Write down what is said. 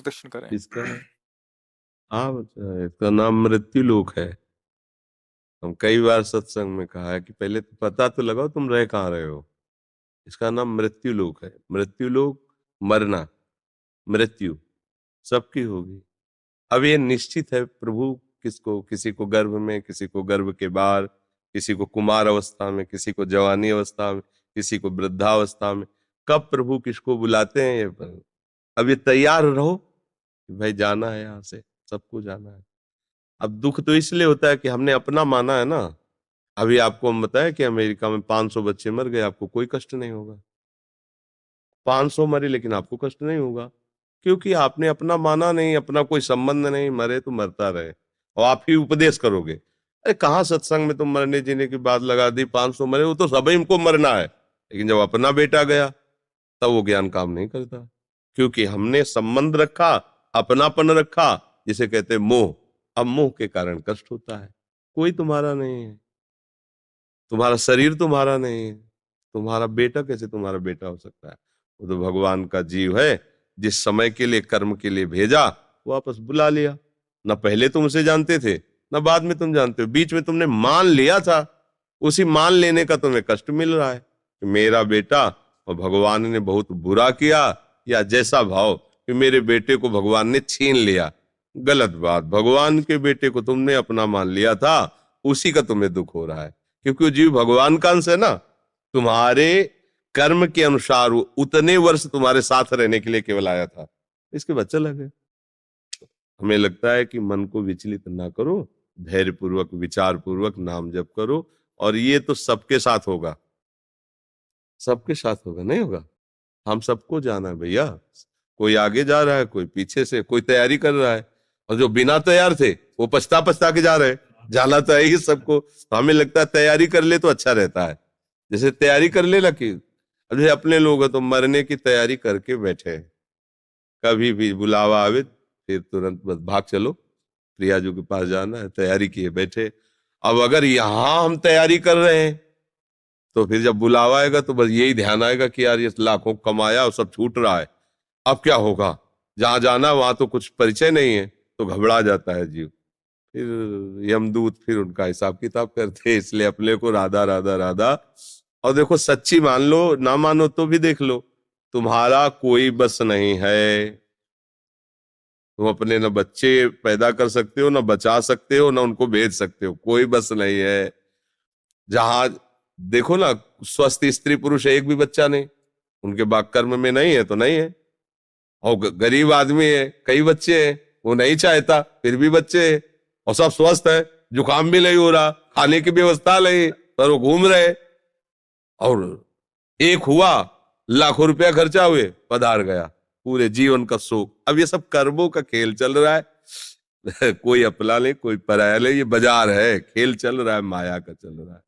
मार्गदर्शन करें। इसका हाँ बच्चा, इसका नाम मृत्यु लोक है। हम कई बार सत्संग में कहा है कि पहले तो पता तो लगाओ तुम रह कहाँ रहे हो। इसका नाम मृत्यु लोक है। मृत्यु लोक, मरना, मृत्यु सबकी होगी। अब ये निश्चित है, प्रभु किसको, किसी को गर्भ में, किसी को गर्भ के बाद, किसी को कुमार अवस्था में, किसी को जवानी अवस्था में, किसी को वृद्धावस्था में, कब प्रभु किसको बुलाते हैं ये अब ये तैयार रहो कि भाई जाना है यहाँ से, सबको जाना है। अब दुख तो इसलिए होता है कि हमने अपना माना है ना। अभी आपको हम बताएं कि अमेरिका में 500 बच्चे मर गए, आपको कोई कष्ट नहीं होगा। 500 मरे लेकिन आपको कष्ट नहीं होगा, क्योंकि आपने अपना माना नहीं, अपना कोई संबंध नहीं। मरे तो मरता रहे, और आप ही उपदेश करोगे। अरे कहाँ सत्संग में तुम मरने जीने की बात लगा दी, 500 मरे, वो तो सभी इनको मरना है। लेकिन जब अपना बेटा गया तब वो ज्ञान काम नहीं करता, क्योंकि हमने संबंध रखा, अपनापन रखा, जिसे कहते मोह। अब मोह के कारण कष्ट होता है। कोई तुम्हारा नहीं है, तुम्हारा शरीर तुम्हारा नहीं है, तुम्हारा बेटा कैसे तुम्हारा बेटा हो सकता है? वो तो भगवान का जीव है, जिस समय के लिए कर्म के लिए भेजा वापस बुला लिया। न पहले तुम उसे जानते थे, न बाद में तुम जानते हो, बीच में तुमने मान लिया था। उसी मान लेने का तुम्हें कष्ट मिल रहा है कि मेरा बेटा, और भगवान ने बहुत बुरा किया, या जैसा भाव कि मेरे बेटे को भगवान ने छीन लिया। गलत बात। भगवान के बेटे को तुमने अपना मान लिया था, उसी का तुम्हें दुख हो रहा है, क्योंकि वो जीव भगवान का अंश है ना। तुम्हारे कर्म के अनुसार वो उतने वर्ष तुम्हारे साथ रहने के लिए केवल आया था, इसके बच्चे लगे। हमें लगता है कि मन को विचलित ना करो, धैर्य पूर्वक, विचार पूर्वक नाम जप करो, और ये तो सबके साथ होगा। सबके साथ होगा, नहीं होगा? हम सबको जाना है भैया। कोई आगे जा रहा है, कोई पीछे से, कोई तैयारी कर रहा है, और जो बिना तैयार थे वो पछता पछता के जा रहे हैं। जाना तो है ही सबको। तो हमें लगता है तैयारी कर ले तो अच्छा रहता है। जैसे तैयारी कर ले ना, कि अब जैसे अपने लोग हैं तो मरने की तैयारी करके बैठे हैं, कभी भी बुलावा आवे फिर तुरंत बस भाग चलो, प्रियाजू के पास जाना है, तैयारी किए बैठे। अब अगर यहां हम तैयारी कर रहे हैं तो फिर जब बुलावा आएगा तो बस यही ध्यान आएगा कि यार ये लाखों कमाया और सब छूट रहा है, अब क्या होगा? जहां जाना वहां तो कुछ परिचय नहीं है, तो घबरा जाता है जीव। फिर यमदूत फिर उनका हिसाब किताब करते हैं। इसलिए अपने को राधा राधा राधा। और देखो, सच्ची मान लो, ना मानो तो भी देख लो, तुम्हारा कोई बस नहीं है। तुम अपने न बच्चे पैदा कर सकते हो, न बचा सकते हो, न उनको भेज सकते हो, कोई बस नहीं है। जहां देखो ना, स्वस्थ स्त्री पुरुष एक भी बच्चा नहीं, उनके बाग कर्म में नहीं है तो नहीं है। और गरीब आदमी है, कई बच्चे हैं, वो नहीं चाहता फिर भी बच्चे हैं, और सब स्वस्थ है, जुकाम भी नहीं हो रहा, खाने की व्यवस्था नहीं, पर वो घूम रहे। और एक हुआ, लाखों रुपया खर्चा हुए, पधार गया, पूरे जीवन का शोक। अब ये सब कर्मों का खेल चल रहा है। कोई अपना ले, कोई पराया ले, ये बाजार है, खेल चल रहा है, माया का चल रहा है।